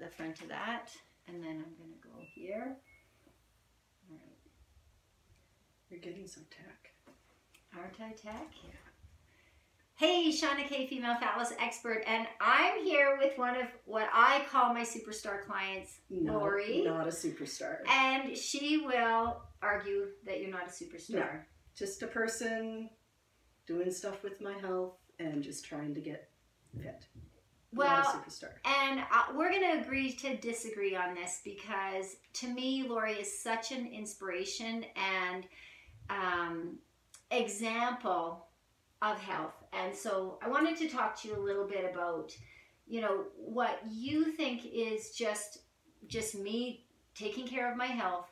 the front of that, and then I'm going to go here. All right. You're getting some tech. Aren't I tech? Yeah. Hey, Shauna K, female fat loss expert, and I'm here with one of what I call my superstar clients, Lori. Not a superstar. And she will argue that you're not a superstar. No, just a person doing stuff with my health and just trying to get fit. Well, not a superstar. And we're going to agree to disagree on this, because to me, Lori is such an inspiration and example of health. And so I wanted to talk to you a little bit about, you know, what you think is just me taking care of my health.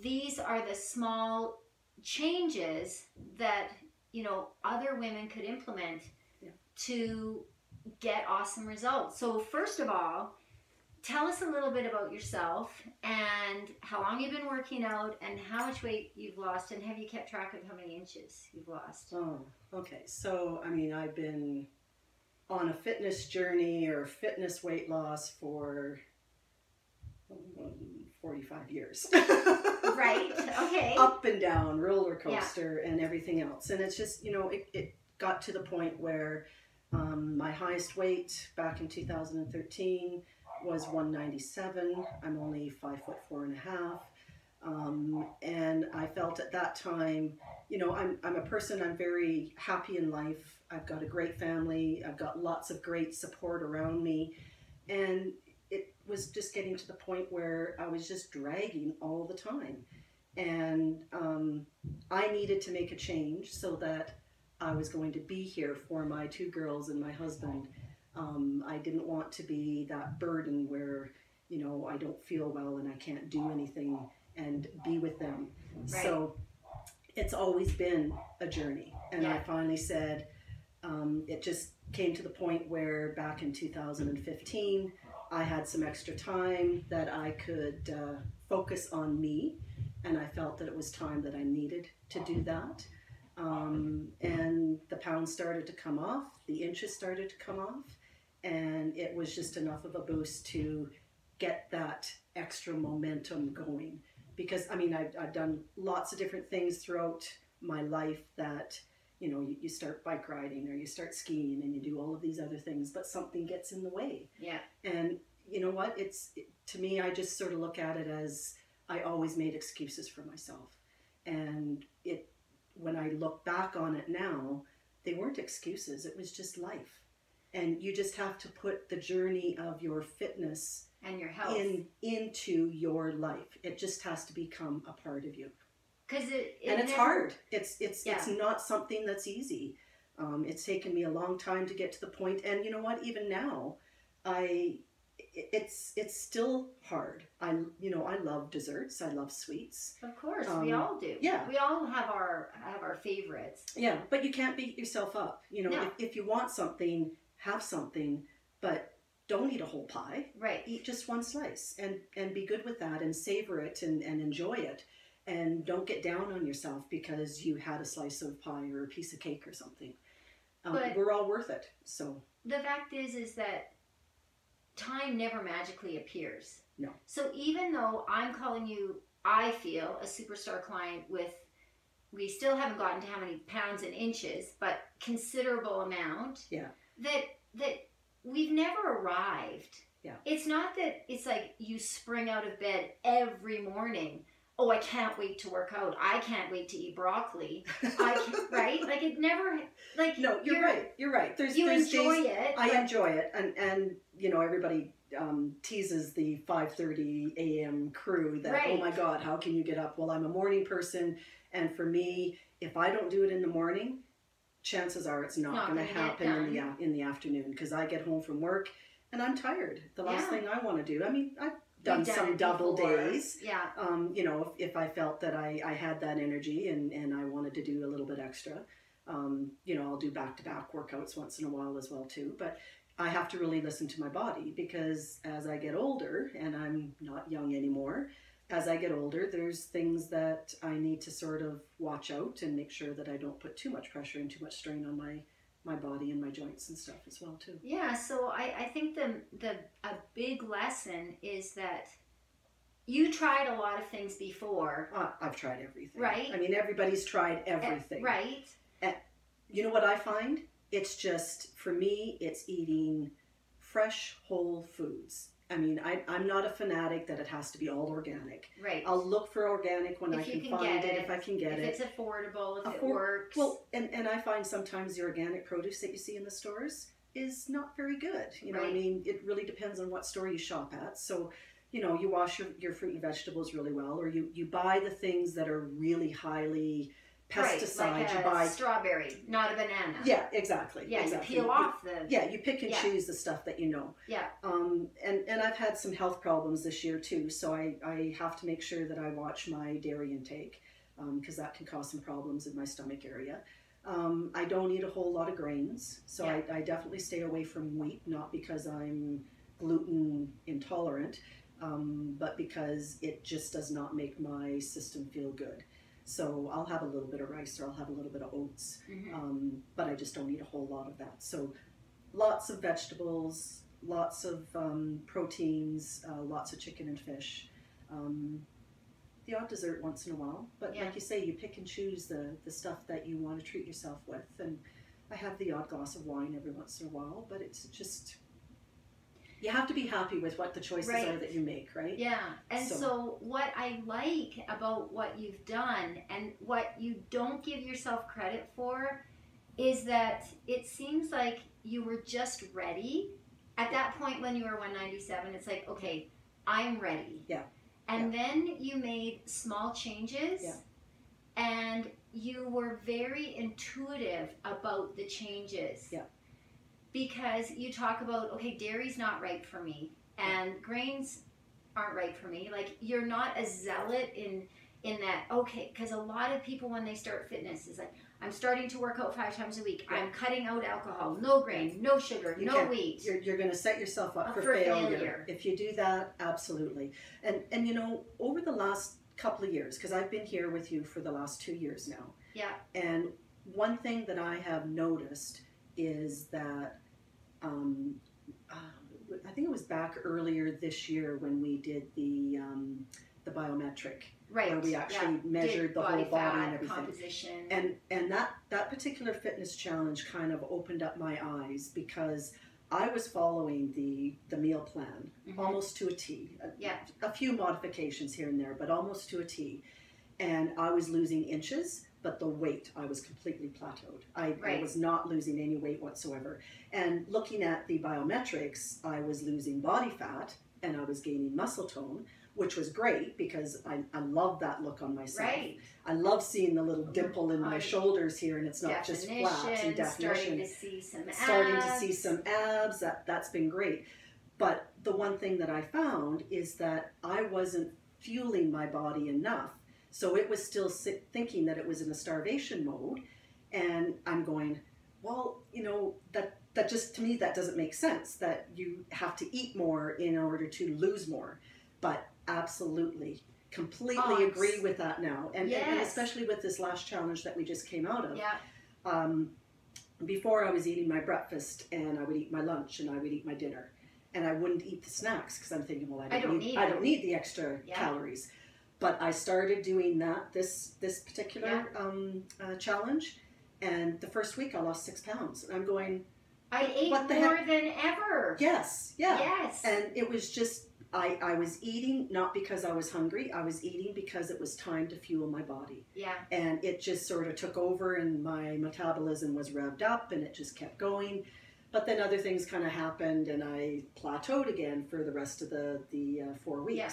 These are the small changes that, you know, other women could implement to get awesome results. So first of all, tell us a little bit about yourself and how long you've been working out and how much weight you've lost, and have you kept track of how many inches you've lost? Oh, okay. So, I mean, I've been on a fitness journey or fitness weight loss for 45 years. Right, okay. Up and down, roller coaster, and everything else. And it's just, you know, it got to the point where my highest weight back in 2013 was 197. I'm only 5'4.5". And I felt at that time, you know, I'm a person, I'm very happy in life. I've got a great family. I've got lots of great support around me. And it was just getting to the point where I was just dragging all the time. And I needed to make a change so that I was going to be here for my 2 girls and my husband. I didn't want to be that burden where, you know, I don't feel well and I can't do anything and be with them. Right. So it's always been a journey. And I finally said, it just came to the point where back in 2015, I had some extra time that I could focus on me. And I felt that it was time that I needed to do that. And the pounds started to come off, the inches started to come off, and it was just enough of a boost to get that extra momentum going. Because, I mean, I've done lots of different things throughout my life that, you know, you start bike riding or you start skiing and you do all of these other things, but something gets in the way. Yeah. And you know what, to me, I just sort of look at it as I always made excuses for myself. And when I look back on it now, they weren't excuses, it was just life. And you just have to put the journey of your fitness and your health into your life. It just has to become a part of you. And it's hard. It's not something that's easy. It's taken me a long time to get to the point. And you know what, even now, it's still hard. I love desserts. I love sweets. Of course, we all do. Yeah, we all have our favorites. Yeah, but you can't beat yourself up. You know, no. if you want something, have something, but don't eat a whole pie. Right. Eat just one slice and be good with that and savor it and enjoy it. And don't get down on yourself because you had a slice of pie or a piece of cake or something. But we're all worth it. So the fact is that time never magically appears. No. So even though I'm calling you, I feel, a superstar client with, we still haven't gotten to how many pounds and inches, but considerable amount. Yeah. That we've never arrived. Yeah. It's not that it's like you spring out of bed every morning. Oh, I can't wait to work out. I can't wait to eat broccoli. Right? Like it never, like. No, you're right. You're right. There's enjoy days, it. I enjoy it. And you know, everybody teases the 5:30 a.m. crew that, oh my God, how can you get up? Well, I'm a morning person. And for me, if I don't do it in the morning, chances are it's not going to happen in the afternoon, because I get home from work and I'm tired. The last thing I want to do, I mean, I've done some double days. Yeah. You know, if I felt that I had that energy and I wanted to do a little bit extra, you know, I'll do back-to-back workouts once in a while as well too. But I have to really listen to my body, because as I get older, and I'm not young anymore, as I get older, there's things that I need to sort of watch out and make sure that I don't put too much pressure and too much strain on my body and my joints and stuff as well too. Yeah, so I think a big lesson is that you tried a lot of things before. I've tried everything. Right. I mean, everybody's tried everything. Right. And you know what I find? It's just, for me, it's eating fresh, whole foods. I mean, I'm not a fanatic that it has to be all organic. Right. I'll look for organic when I can find it, if I can get it. If it's affordable, if it works. Well, and I find sometimes the organic produce that you see in the stores is not very good. You know, I mean, it really depends on what store you shop at. So, you know, you wash your fruit and vegetables really well, or you buy the things that are really highly pesticides. Like you buy strawberry, not a banana. Yeah, exactly. Yeah, exactly. You peel off the. Yeah, you pick and choose the stuff that you know. Yeah. And I've had some health problems this year too, so I have to make sure that I watch my dairy intake, because that can cause some problems in my stomach area. I don't eat a whole lot of grains, so I definitely stay away from wheat, not because I'm gluten intolerant, but because it just does not make my system feel good. So I'll have a little bit of rice, or I'll have a little bit of oats, but I just don't eat a whole lot of that. So lots of vegetables, lots of proteins, lots of chicken and fish. The odd dessert once in a while, but like you say, you pick and choose the stuff that you want to treat yourself with. And I have the odd glass of wine every once in a while, but it's just, you have to be happy with what the choices are that you make, right? Yeah. And so what I like about what you've done, and what you don't give yourself credit for, is that it seems like you were just ready. At that point when you were 197, it's like, okay, I'm ready. Yeah. And then you made small changes, and you were very intuitive about the changes. Yeah. Because you talk about, okay, dairy's not right for me, and grains aren't right for me. Like, you're not a zealot in that, okay, because a lot of people when they start fitness is like, I'm starting to work out 5 times a week. I'm cutting out alcohol, no grain, no sugar, no wheat. You're going to set yourself up for failure. If you do that, absolutely. And you know, over the last couple of years, because I've been here with you for the last 2 years now. Yeah. And one thing that I have noticed is that I think it was back earlier this year when we did the biometric, where we actually measured the whole body and everything. Composition. And that particular fitness challenge kind of opened up my eyes, because I was following the meal plan almost to a T. A few modifications here and there, but almost to a T. And I was losing inches, but the weight, I was completely plateaued. I was not losing any weight whatsoever. And looking at the biometrics, I was losing body fat and I was gaining muscle tone, which was great because I love that look on myself. Right. I love seeing the little dimple in my shoulders here, and it's not just flat and definition. Starting to see some abs. That's been great. But the one thing that I found is that I wasn't fueling my body enough. So it was still thinking that it was in a starvation mode, and I'm going, well, you know, that just, to me, that doesn't make sense, that you have to eat more in order to lose more. But absolutely, completely agree with that now. And especially with this last challenge that we just came out of. Yeah. Before, I was eating my breakfast, and I would eat my lunch, and I would eat my dinner. And I wouldn't eat the snacks, because I'm thinking, well, I don't need the extra calories. But I started doing that, this particular challenge, and the first week I lost 6 pounds. And I'm going, I ate more than ever. Yes, yeah. Yes. And it was just, I was eating not because I was hungry, I was eating because it was time to fuel my body. Yeah. And it just sort of took over, and my metabolism was revved up, and it just kept going. But then other things kind of happened, and I plateaued again for the rest of the 4 weeks. Yeah.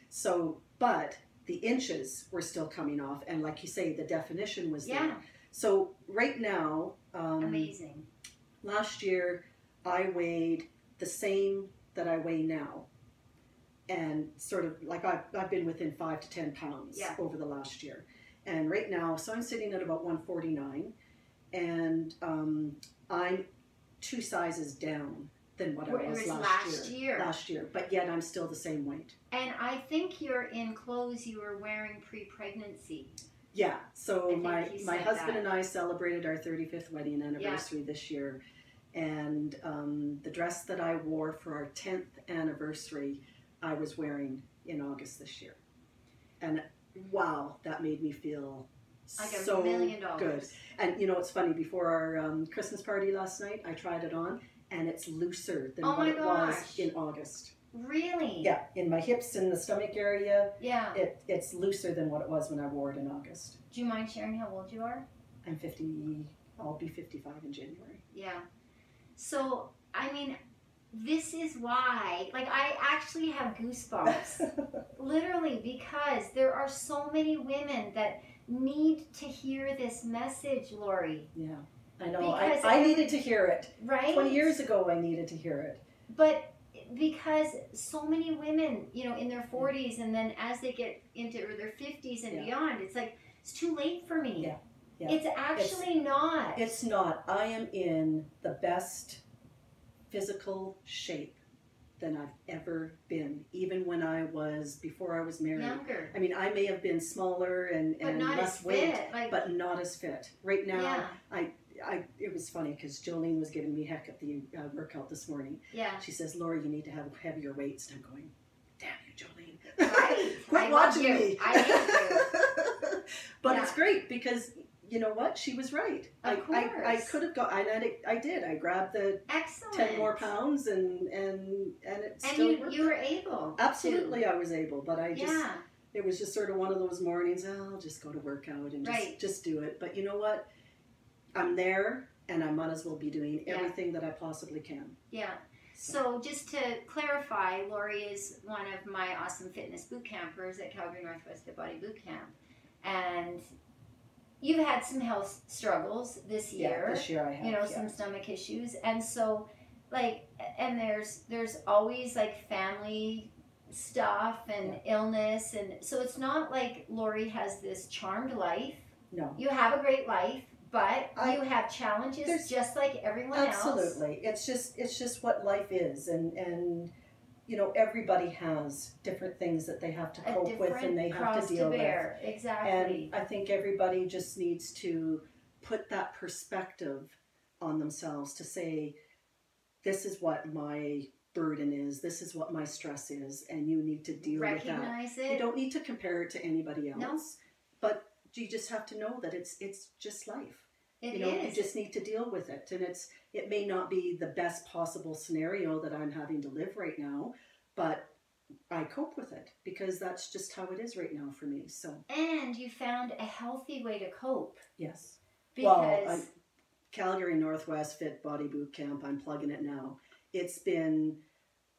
So, but the inches were still coming off, and like you say, the definition was there. So right now, amazing. Last year, I weighed the same that I weigh now, and sort of like I've been within 5 to 10 pounds over the last year. And right now, so I'm sitting at about 149, and I'm 2 sizes down than what I was last year. Last year, but yet I'm still the same weight. And I think you're in clothes you were wearing pre-pregnancy. Yeah. So I think my said husband that. and I celebrated our 35th wedding anniversary this year. And the dress that I wore for our 10th anniversary, I was wearing in August this year. And wow, that made me feel Like so $1 million. good. And you know, it's funny, before our Christmas party last night, I tried it on, and it's looser than what it was in August. Really? Yeah, in my hips and the stomach area, yeah, it's looser than what it was when I wore it in August. Do you mind sharing how old you are? I'm 50, I'll be 55 in January. Yeah. So, I mean, this is why, like, I actually have goosebumps. Literally, because there are so many women that need to hear this message, Lori. Yeah, I know. I needed to hear it. Right? 20 years ago, I needed to hear it. But because so many women, you know, in their 40s, and then as they get into their 50s and beyond, it's like, it's too late for me. Yeah. Yeah. It's actually not. It's not. I am in the best physical shape than I've ever been, even when before I was married. Younger. I mean, I may have been smaller and less weight, but not as fit. Right now, it was funny because Jolene was giving me heck at the workout this morning. Yeah. She says, Laura, you need to have heavier weights. And I'm going, damn you, Jolene. Right. Quit watching me. I hate you. But it's great because you know what? She was right. Of course. I could have got, I did. I grabbed the Excellent. 10 more pounds and it still worked. You were able. Absolutely, I was able, but it was just sort of one of those mornings, I'll just go to work out and just do it. But you know what? I'm there, and I might as well be doing everything that I possibly can. Yeah. So just to clarify, Lori is one of my awesome fitness boot campers at Calgary Northwest Fit Body Boot Camp. And you've had some health struggles this year. Yeah, this year I have. You know, some stomach issues. And so, like, and there's always, like, family stuff and illness. And so it's not like Lori has this charmed life. No. You have a great life, but you have challenges just like everyone else. Absolutely. It's just what life is. And you know, everybody has different things that they have to cope with and they have to deal with. Exactly. And I think everybody just needs to put that perspective on themselves to say, this is what my burden is, this is what my stress is, and you need to deal with that. Recognize it. You don't need to compare it to anybody else. No. But you just have to know that it's just life. You just need to deal with it. And it may not be the best possible scenario that I'm having to live right now, but I cope with it because that's just how it is right now for me. So. And you found a healthy way to cope. Yes. Because Calgary Northwest Fit Body Boot Camp, I'm plugging it now. It's been,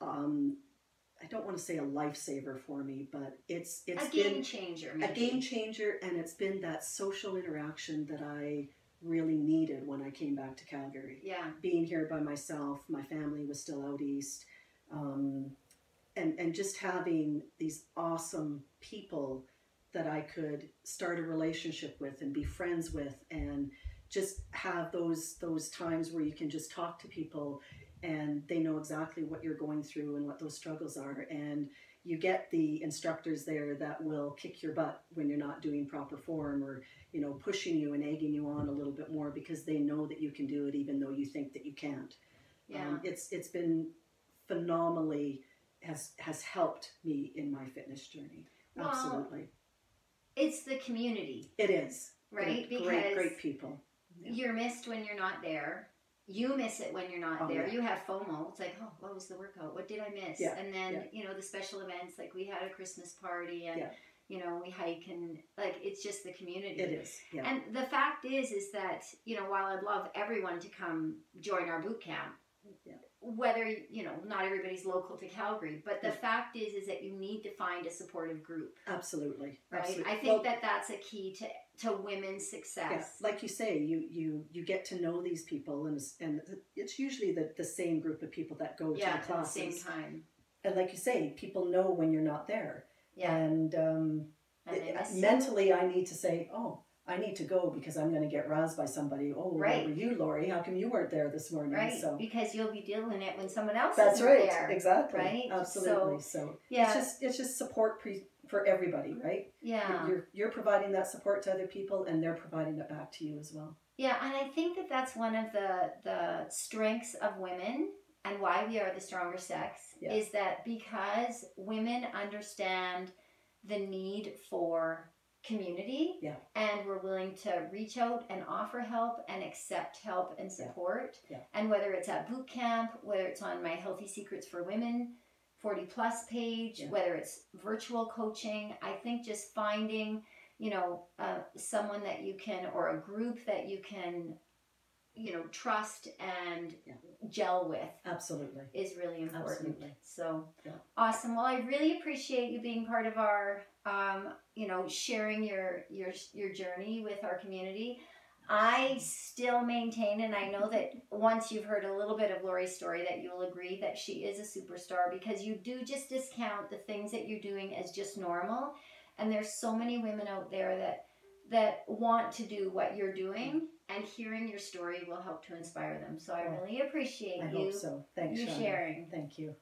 I don't want to say a lifesaver for me, but it's been a game changer. A game changer, and it's been that social interaction that I really needed when I came back to Calgary. Yeah. Being here by myself, my family was still out east, and just having these awesome people that I could start a relationship with and be friends with, and just have those times where you can just talk to people and they know exactly what you're going through and what those struggles are, and you get the instructors there that will kick your butt when you're not doing proper form, or you know, pushing you and egging you on a little bit more because they know that you can do it even though you think that you can't. Yeah. It's been phenomenally has helped me in my fitness journey. Well, absolutely. It's the community. It is. Right? Because great people. Yeah. You're missed when you're not there. You miss it when you're not there. Yeah. You have FOMO. It's like, oh, what was the workout? What did I miss? Yeah. And then, you know, the special events, like we had a Christmas party and, you know, we hike, and like, it's just the community. It is. Yeah. And the fact is that, you know, while I'd love everyone to come join our boot camp, whether, you know, not everybody's local to Calgary, but the fact is that you need to find a supportive group. Absolutely. Right? Absolutely. I think that's a key to women's success. Yeah. Like you say, you get to know these people, and it's usually the same group of people that go to the classes. At the same time. And like you say, people know when you're not there. Yeah. And mentally I need to say, oh, I need to go because I'm going to get razzed by somebody. Oh, where were you, Lori? How come you weren't there this morning? Right, so, because you'll be dealing it when someone else that's isn't right. there. Exactly. Right? Absolutely. So yeah. it's just support for everybody, right? Yeah. You're providing that support to other people, and they're providing it back to you as well. Yeah, and I think that that's one of the strengths of women and why we are the stronger sex is that because women understand the need for community and we're willing to reach out and offer help and accept help and support. And whether it's at boot camp, whether it's on my Healthy Secrets for Women 40 plus page, whether it's virtual coaching, I think just finding, you know, someone that you can, or a group that you can, you know, trust and gel with. Absolutely. Is really important. Absolutely. So awesome. Well, I really appreciate you being part of our, you know, sharing your journey with our community. I still maintain, and I know that once you've heard a little bit of Lori's story, that you will agree that she is a superstar, because you do just discount the things that you're doing as just normal. And there's so many women out there that want to do what you're doing, and hearing your story will help to inspire them. So I really appreciate I hope so. Thanks, you Shonda. sharing. Thank you.